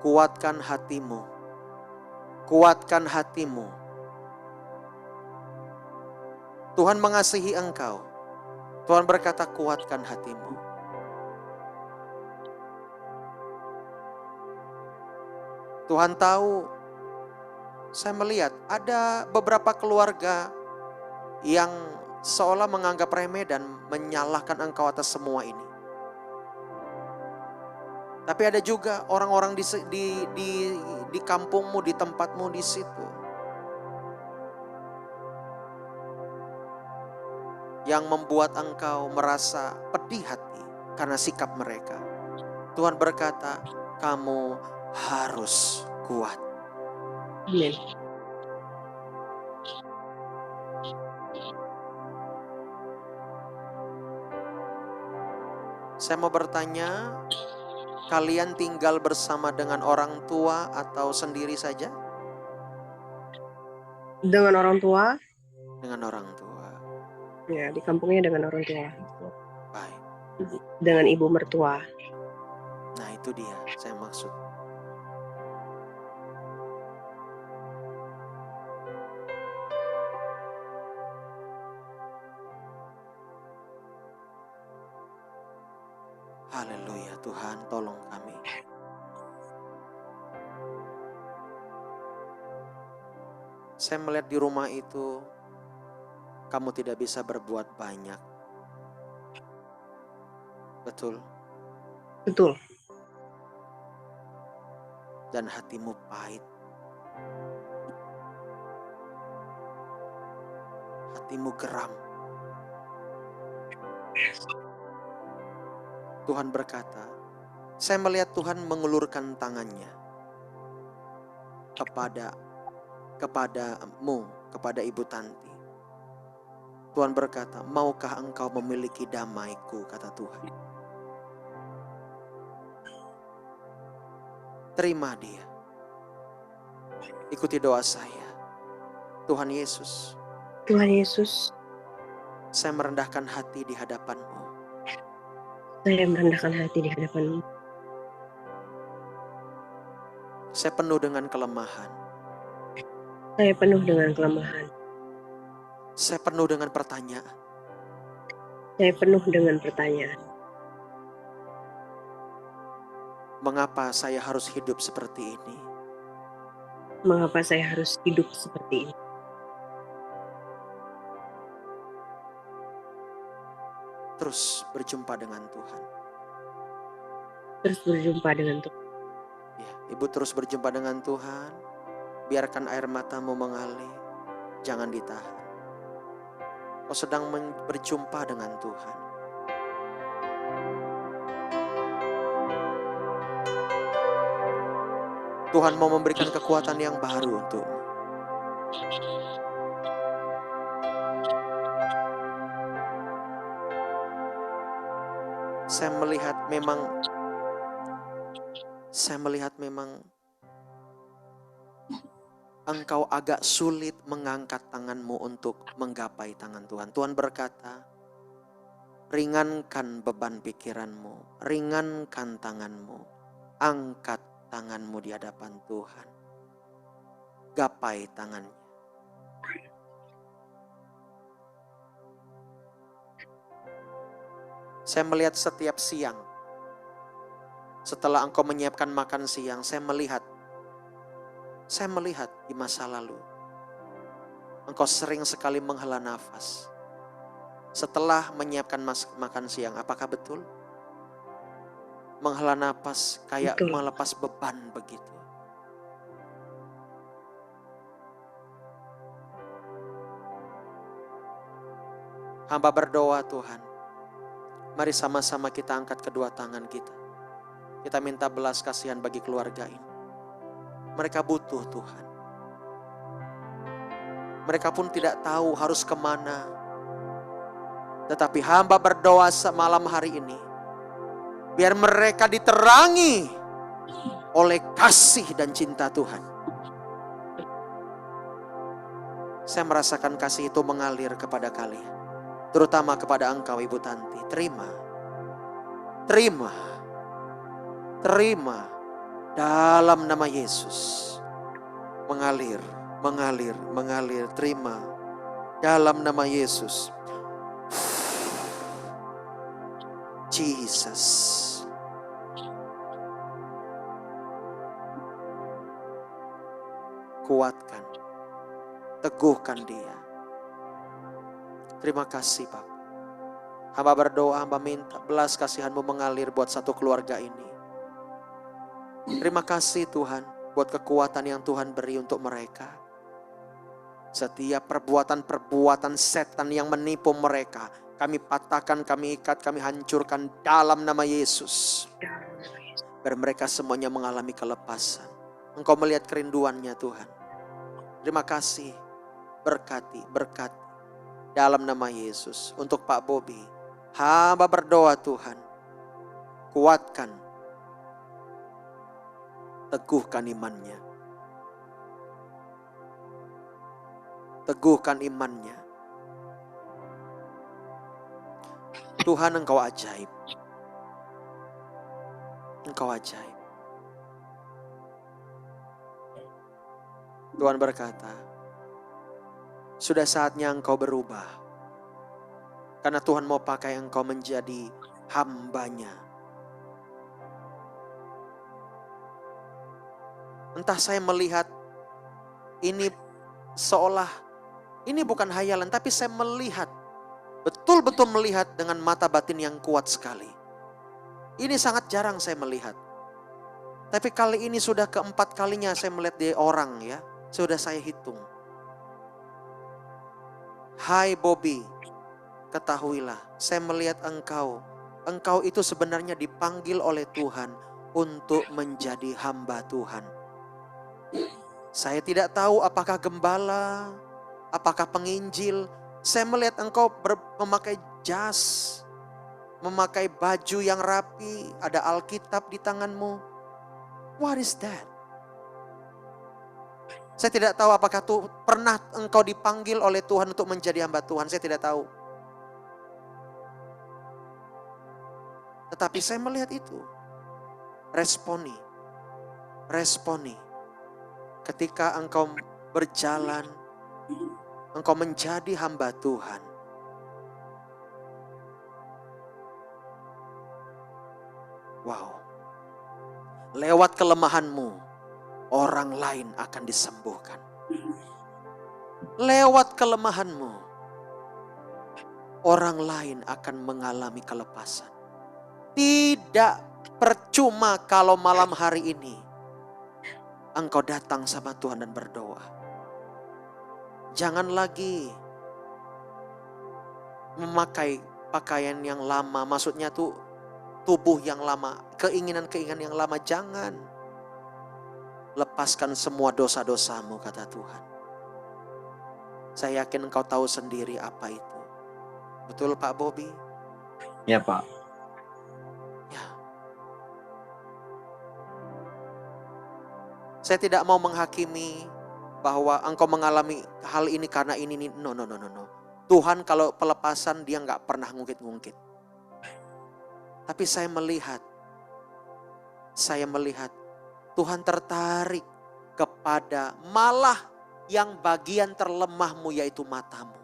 kuatkan hatimu. Kuatkan hatimu. Tuhan mengasihi engkau. Tuhan berkata, kuatkan hatimu. Tuhan tahu, saya melihat ada beberapa keluarga yang seolah menganggap remeh dan menyalahkan Engkau atas semua ini. Tapi ada juga orang-orang di kampungmu, di tempatmu, di situ, yang membuat engkau merasa pedih hati karena sikap mereka. Tuhan berkata, kamu harus kuat. Amin. Saya mau bertanya, kalian tinggal bersama dengan orang tua atau sendiri saja? Dengan orang tua, Dengan orang tua. ya di kampungnya dengan orang tua. Baik. Dengan ibu mertua. Nah itu dia saya maksud. Haleluya, Tuhan tolong kami. Saya melihat di rumah itu, kamu tidak bisa berbuat banyak. Betul. Betul. Dan hatimu pahit. Hatimu geram. Tuhan berkata, saya melihat Tuhan mengulurkan tangannya kepadamu, kepada Ibu Tanti. Tuhan berkata, maukah engkau memiliki damaiku, kata Tuhan. Terima dia. Ikuti doa saya. Tuhan Yesus. Tuhan Yesus, Saya merendahkan hati di hadapan-Mu. saya merendahkan hati di hadapan-Mu. Saya penuh dengan kelemahan. Saya penuh dengan kelemahan. Saya penuh dengan pertanyaan. Saya penuh dengan pertanyaan. Mengapa saya harus hidup seperti ini? Mengapa saya harus hidup seperti ini? Terus berjumpa dengan Tuhan. Terus berjumpa dengan Tuhan. Ya, Ibu terus berjumpa dengan Tuhan. Biarkan air matamu mengalir. Jangan ditahan. Kau sedang berjumpa dengan Tuhan. Tuhan mau memberikan kekuatan yang baru untukmu. Saya melihat memang engkau agak sulit mengangkat tanganmu untuk menggapai tangan Tuhan. Tuhan berkata, ringankan beban pikiranmu, ringankan tanganmu, angkat tanganmu di hadapan Tuhan. Gapai tangannya. Saya melihat setiap siang, setelah engkau menyiapkan makan siang, saya melihat di masa lalu, engkau sering sekali menghela nafas. Setelah menyiapkan makan siang, apakah betul? Menghela nafas kayak Betul. melepas beban begitu. Hamba berdoa Tuhan, mari sama-sama kita angkat kedua tangan kita. Kita minta belas kasihan bagi keluarga ini. Mereka butuh Tuhan. Mereka pun tidak tahu harus kemana. Tetapi hamba berdoa malam hari ini, biar mereka diterangi oleh kasih dan cinta Tuhan. Saya merasakan kasih itu mengalir kepada kalian. Terutama kepada engkau Ibu Tanti. Terima dalam nama Yesus. Mengalir. Terima dalam nama Yesus. Jesus. kuatkan, teguhkan dia. Terima kasih Bapa. Hamba berdoa, hamba minta belas kasihan-Mu mengalir buat satu keluarga ini. Terima kasih Tuhan buat kekuatan yang Tuhan beri untuk mereka. Setiap perbuatan-perbuatan setan yang menipu mereka, kami patahkan, kami ikat, kami hancurkan dalam nama Yesus. Biar mereka semuanya mengalami kelepasan. Engkau melihat kerinduannya Tuhan. Terima kasih, berkati dalam nama Yesus. Untuk Pak Bobi, hamba berdoa Tuhan, kuatkan, teguhkan imannya. Teguhkan imannya. Tuhan, Engkau ajaib. Engkau ajaib. Tuhan berkata, sudah saatnya Engkau berubah. Karena Tuhan mau pakai Engkau menjadi hambanya. Entah saya melihat ini seolah ini bukan hayalan, tapi saya melihat, betul-betul melihat dengan mata batin yang kuat sekali. Ini sangat jarang saya melihat. Tapi kali ini sudah keempat kalinya saya melihat dia orang ya. Sudah saya hitung. Hai Bobi, ketahuilah saya melihat engkau. Engkau itu sebenarnya dipanggil oleh Tuhan untuk menjadi hamba Tuhan. Saya tidak tahu apakah gembala, apakah penginjil. Saya melihat engkau memakai jas, memakai baju yang rapi, ada Alkitab di tanganmu. What is that? Saya tidak tahu apakah pernah engkau dipanggil oleh Tuhan untuk menjadi hamba Tuhan. Saya tidak tahu. Tetapi saya melihat itu. Responi. Ketika engkau berjalan, engkau menjadi hamba Tuhan. Wow. Lewat kelemahanmu, orang lain akan disembuhkan. Lewat kelemahanmu, orang lain akan mengalami kelepasan. Tidak percuma kalau malam hari ini engkau datang sama Tuhan dan berdoa. Jangan lagi memakai pakaian yang lama, maksudnya tuh tubuh yang lama, keinginan-keinginan yang lama. Jangan. Lepaskan semua dosa-dosamu, kata Tuhan. Saya yakin engkau tahu sendiri apa itu. Betul Pak Bobi? Ya Pak. Ya. Saya tidak mau menghakimi bahwa engkau mengalami hal ini karena ini. No. Tuhan kalau pelepasan dia gak pernah ngungkit-ngungkit. Tapi saya melihat Tuhan tertarik kepada malah yang bagian terlemahmu, yaitu matamu.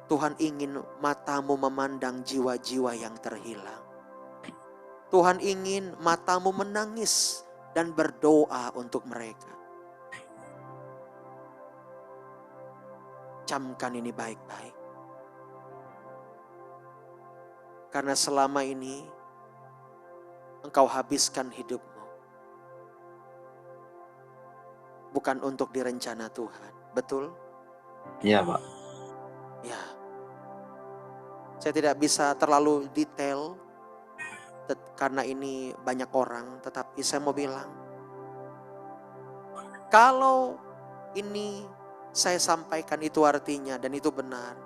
Tuhan ingin matamu memandang jiwa-jiwa yang terhilang. Tuhan ingin matamu menangis dan berdoa untuk mereka. Camkan ini baik-baik. Karena selama ini engkau habiskan hidupmu bukan untuk direncana Tuhan. Betul? Iya Pak. Ya. Saya tidak bisa terlalu detail karena ini banyak orang. Tetapi saya mau bilang, kalau ini saya sampaikan itu artinya dan itu benar,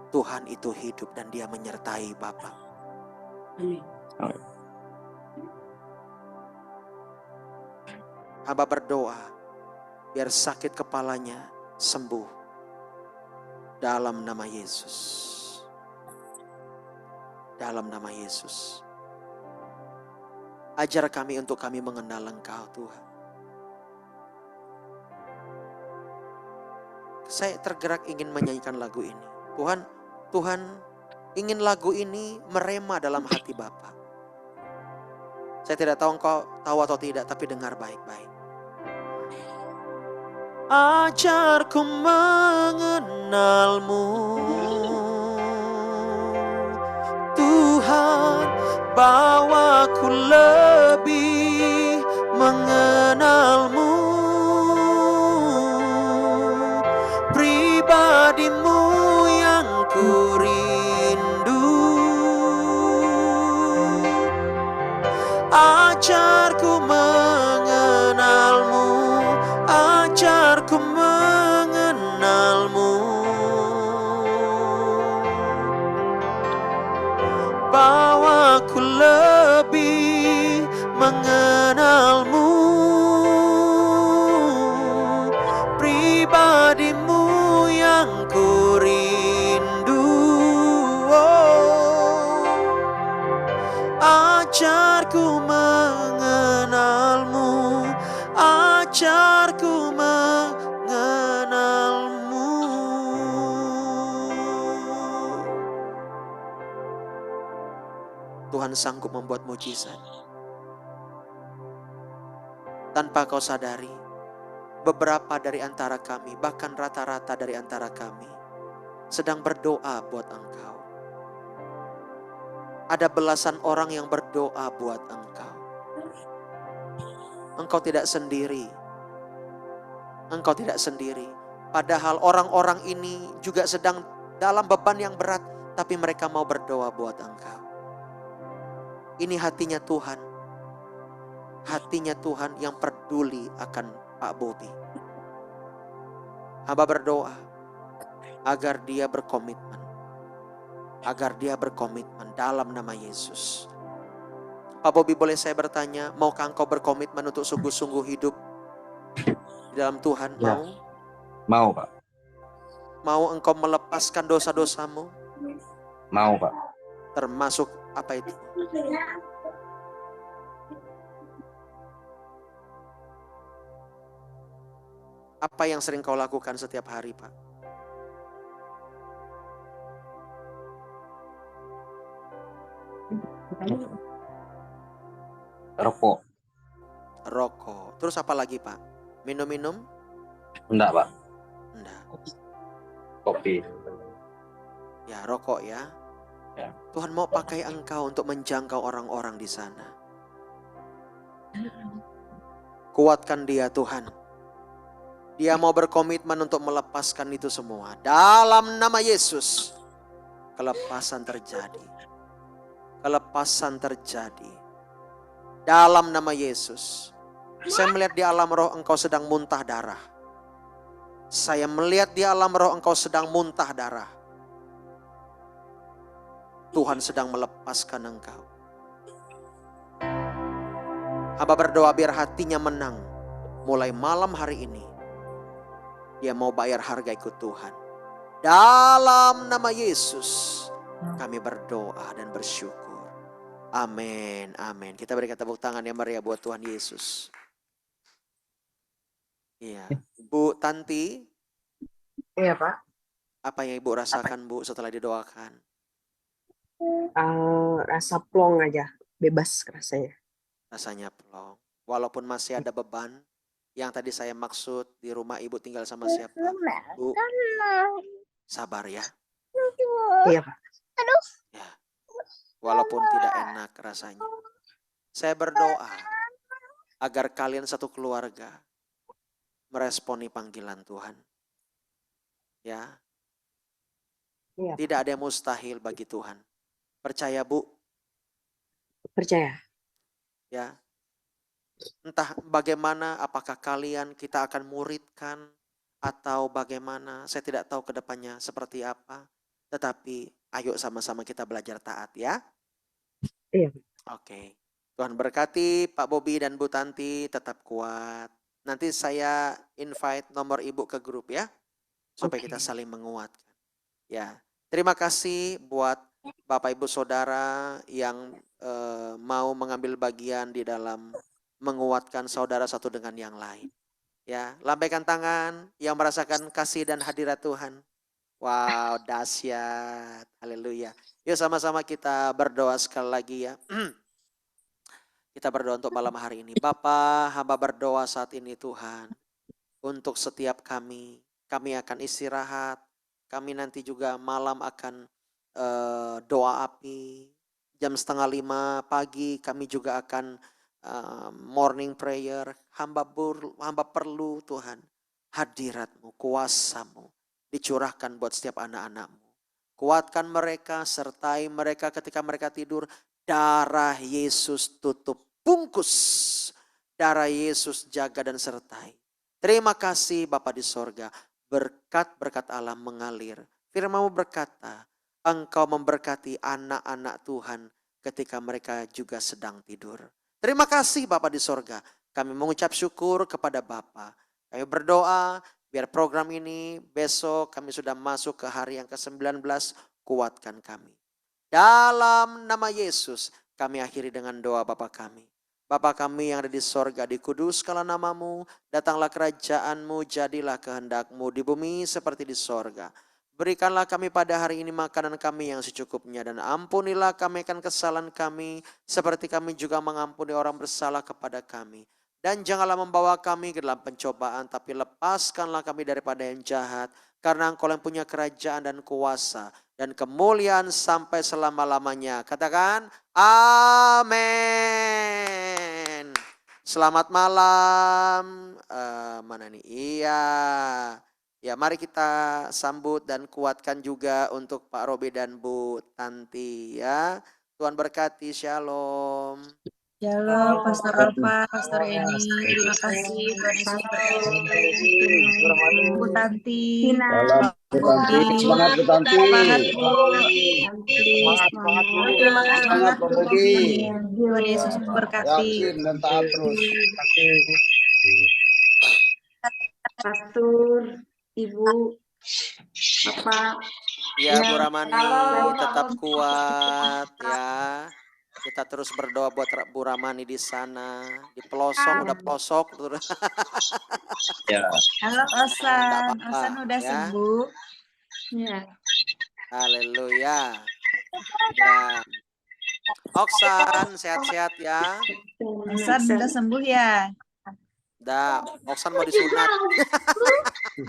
Tuhan itu hidup dan dia menyertai Bapak. Amin. Hamba berdoa biar sakit kepalanya sembuh dalam nama Yesus. Dalam nama Yesus. Ajar kami untuk kami mengenal Engkau Tuhan. Saya tergerak ingin menyanyikan lagu ini. Tuhan ingin lagu ini merema dalam hati Bapa. Saya tidak tahu engkau tahu atau tidak, tapi dengar baik-baik. ajarku mengenalmu. Tuhan, bawaku lebih mengenalmu. Pribadimu yang ku rindu. Ajarku mengenalmu, ajarku mengenalmu. Bawaku lebih mengenalmu. Pribadimu yang ku rindu. Ajarku mengenalmu, ajarku mengenalmu. Tuhan sanggup membuat mujizat. Tanpa kau sadari, beberapa dari antara kami, bahkan rata-rata dari antara kami, sedang berdoa buat Engkau. Ada belasan orang yang berdoa buat Engkau. Engkau tidak sendiri. Engkau tidak sendiri. Padahal orang-orang ini juga sedang dalam beban yang berat, tapi mereka mau berdoa buat Engkau. Ini hatinya Tuhan. Hatinya Tuhan yang peduli akan Pak Bobi. Hamba berdoa agar dia berkomitmen. Agar dia berkomitmen dalam nama Yesus. Pak Bobi, boleh saya bertanya, maukah engkau berkomitmen untuk sungguh-sungguh hidup di dalam Tuhan? Ya. Mau? Mau, Pak. Mau engkau melepaskan dosa-dosamu? Mau, Pak. Termasuk apa itu? Apa yang sering kau lakukan setiap hari, Pak? Rokok. Rokok. Terus apa lagi, Pak? Minum-minum? Enggak, Pak. Enggak. Kopi. Ya, rokok ya. Ya. Tuhan mau pakai engkau untuk menjangkau orang-orang di sana. Kuatkan dia, Tuhan. Dia mau berkomitmen untuk melepaskan itu semua. Dalam nama Yesus, kelepasan terjadi. Kelepasan terjadi. Dalam nama Yesus. Saya melihat di alam roh engkau sedang muntah darah. Saya melihat di alam roh engkau sedang muntah darah. Tuhan sedang melepaskan engkau. Hamba berdoa biar hatinya menang. Mulai malam hari ini, dia mau bayar harga ikut Tuhan. Dalam nama Yesus, kami berdoa dan bersyukur. Amin, amin. Kita berikan tepuk tangan yang meriah buat Tuhan Yesus. Iya, Bu Tanti. Iya, Pak. Apa yang Ibu rasakan, Bu, setelah didoakan? Rasa plong aja, bebas rasanya. Rasanya plong. Walaupun masih ada beban, yang tadi saya maksud di rumah Ibu tinggal sama siapa? Bu, sabar ya. Iya, Pak. Ya, walaupun tidak enak rasanya. Saya berdoa agar kalian satu keluarga meresponi panggilan Tuhan. Ya, Iya, Pak. tidak ada yang mustahil bagi Tuhan. Percaya, Bu? Percaya. Ya. Entah bagaimana, apakah kalian kita akan muridkan atau bagaimana, saya tidak tahu ke depannya seperti apa. Tetapi ayo sama-sama kita belajar taat ya. Iya. Oke. Tuhan berkati Pak Bobi dan Bu Tanti, tetap kuat. Nanti saya invite nomor Ibu ke grup ya, supaya kita saling menguatkan. Ya, terima kasih buat Bapak Ibu Saudara yang mau mengambil bagian di dalam menguatkan saudara satu dengan yang lain. Ya, lambaikan tangan yang merasakan kasih dan hadirat Tuhan. Wow, dahsyat. Haleluya. Yuk sama-sama kita berdoa sekali lagi ya. Kita berdoa untuk malam hari ini. Bapa, hamba berdoa saat ini Tuhan. untuk setiap kami. Kami akan istirahat. Kami nanti juga malam akan doa api. Jam 4:30 pagi kami juga akan morning prayer. Hamba perlu Tuhan hadirat-Mu, kuasa-Mu dicurahkan buat setiap anak-anak-Mu. Kuatkan mereka, sertai mereka ketika mereka tidur. Darah Yesus tutup bungkus. Darah Yesus jaga dan sertai. Terima kasih Bapa di sorga. Berkat-berkat Allah mengalir. Firman-Mu berkata, Engkau memberkati anak-anak Tuhan ketika mereka juga sedang tidur. Terima kasih Bapa di sorga. Kami mengucap syukur kepada Bapa. Kami berdoa biar program ini besok kami sudah masuk ke hari yang ke-19. Kuatkan kami. Dalam nama Yesus kami akhiri dengan doa Bapa kami. Bapa kami yang ada di sorga, dikuduskanlah namamu, datanglah kerajaan-Mu, jadilah kehendak-Mu di bumi seperti di sorga. Berikanlah kami pada hari ini makanan kami yang secukupnya, dan ampunilah kami akan kesalahan kami, seperti kami juga mengampuni orang bersalah kepada kami. Dan janganlah membawa kami ke dalam pencobaan, tapi lepaskanlah kami daripada yang jahat, karena Engkau yang punya kerajaan dan kuasa, dan kemuliaan sampai selama-lamanya. Katakan, amin. Selamat malam. Mana nih? Iya. Ya, mari kita sambut dan kuatkan juga untuk Pak Robi dan Bu Tanti ya. Tuhan berkati, shalom. Shalom, Pastor Alfa, Pastor Eni, terima kasih Tuhan Yesus berkati. Bu Tanti, Salam Bu Tanti, semangat Bu Tanti. semangat Bu. Terima kasih semangat Bu Bogi. Tuhan Yesus berkati. Yakin dan taat terus. Pastor, Ibu, Bapak. Ya, Bu Ramani tetap kuat ya. Kita terus berdoa buat Bu Ramani di sana, di pelosok, udah pelosok. Ya. Halo Osan, Osan udah ya. sembuh. Ya. Haleluya. Ya. Oksan, sehat-sehat ya. Osan udah sembuh ya. Udah, Oksan mau disunat.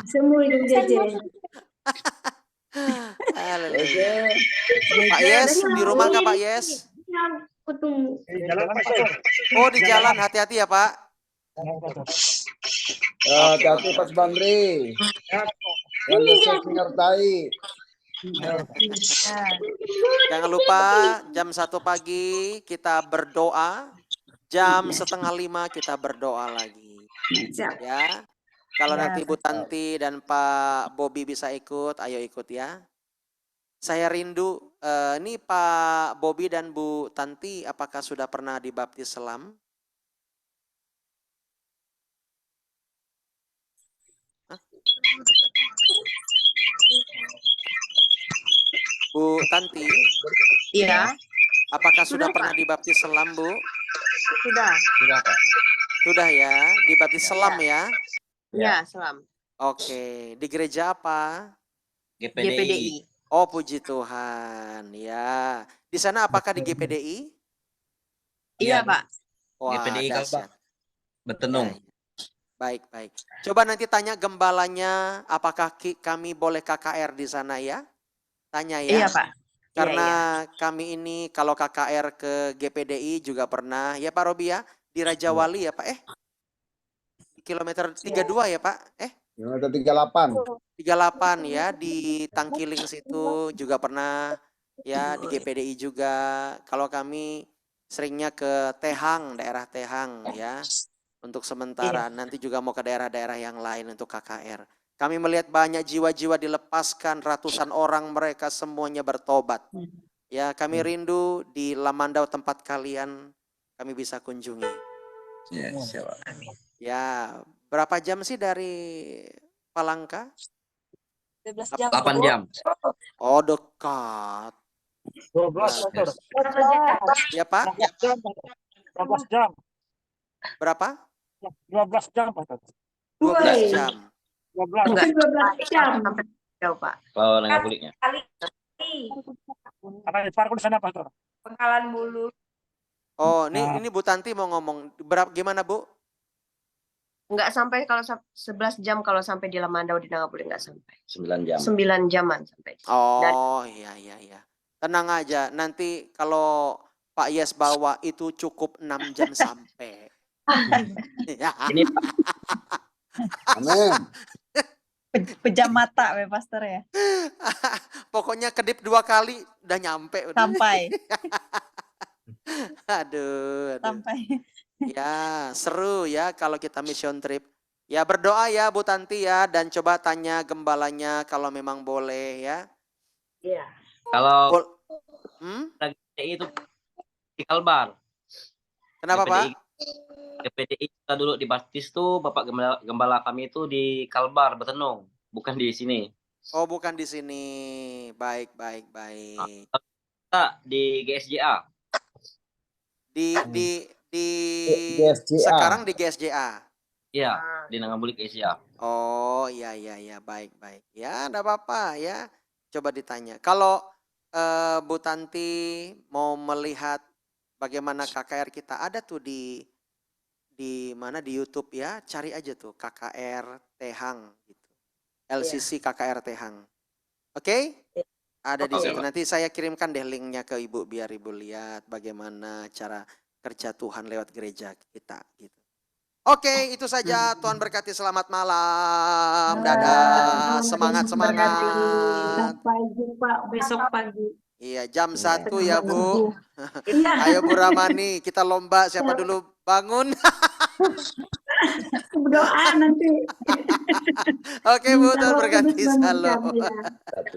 Semua itu Jeje. Haleluya. Pak Yes, di rumah kah Pak Yes? Oh, di jalan, hati-hati ya Pak. Hati-hati Pak Bandri. Yang Yesus menyertai. Jangan lupa jam 1 pagi kita berdoa. Jam 4:30 kita berdoa lagi. Ya. Kalau nanti Bu Tanti dan Pak Bobi bisa ikut, ayo ikut ya. Saya rindu, ini Pak Bobi dan Bu Tanti apakah sudah pernah dibaptis selam? Hah? Bu Tanti? Iya. Apakah sudah pernah dibaptis selam, Bu? Sudah. Sudah ya, dibaptis selam ya? Ya, selam. Oke, di gereja apa? GPDI. Oh, puji Tuhan ya. Di sana apakah di GPDI? Iya, Pak. Wah, GPDI dahsyat. Betenung. Ya. Baik. Coba nanti tanya gembalanya, apakah kami boleh KKR di sana ya? Tanya ya. Iya, Pak. Karena kami ini kalau KKR ke GPDI juga pernah, ya Pak Robi ya, di Raja Wali ya Pak, kilometer 32 ya Pak, Kilometer 38. 38 ya, di Tangkiling situ juga pernah, ya di GPDI juga. Kalau kami seringnya ke Tehang, daerah Tehang ya, untuk sementara. Nanti juga mau ke daerah-daerah yang lain untuk KKR. Kami melihat banyak jiwa-jiwa dilepaskan, ratusan orang mereka semuanya bertobat. Ya, kami rindu di Lamandau tempat kalian kami bisa kunjungi. Ya, siapa? Ya, berapa jam sih dari Palangka? 8 jam. Oh, dekat. 12 Pastor. Ya, Pak? 12 jam. Berapa? 12 jam Pastor. 12 jam. 12. 12 jam. Jauh, Pak. Kalau nengah kuliknya. Karena di parkir di sana Pastor. Pengkalan Bulu. Oh, ini Bu Tanti mau ngomong. Gimana Bu? Nggak sampai kalau 11 jam kalau sampai di Lamandau di Nangabule nggak sampai. 9 jam. 9 jaman sampai. Oh, iya, iya, iya. Tenang aja, nanti kalau Pak Yes bawa itu cukup 6 jam sampai. Ini Pak, Amin. Pejam mata we pastor ya. Pokoknya kedip 2 kali udah nyampe. Udah. Sampai. Aduh. Sampai. Ya, seru ya kalau kita mission trip. Ya berdoa ya Bu Tanti ya, dan coba tanya gembalanya kalau memang boleh ya. Iya. kalau Bol GPDI itu di Kalbar. Kenapa Pak? GPDI kita dulu dibaptis tuh Bapak Gembala kami itu di Kalbar, Betenung, bukan di sini. Oh, bukan di sini. Baik, baik, baik. Kita di GSJA. Di GSJA. sekarang di GSJA. Iya, di Nangabule GSJA. Oh, iya, iya, iya, baik, baik. Ya, enggak apa-apa ya. Coba ditanya. Kalau Bu Tanti mau melihat bagaimana KKR kita, ada tuh di mana di YouTube ya, cari aja tuh KKR Tehang gitu. LCC KKR Tehang. Oke? Ada di situ. Nanti saya kirimkan deh linknya ke Ibu biar Ibu lihat bagaimana cara kerja Tuhan lewat gereja kita gitu. Oke, itu saja. Tuhan berkati, selamat malam. Dadah. Semangat, semangat. Sampai jumpa besok pagi. Iya, jam 1 ya, Bu. Iya. Ayo Bu Ramani, kita lomba siapa dulu bangun. Berdoa nanti. Oke, Bu, Tuhan Minta berkati. Roh Kudus bangun Salam. kami ya.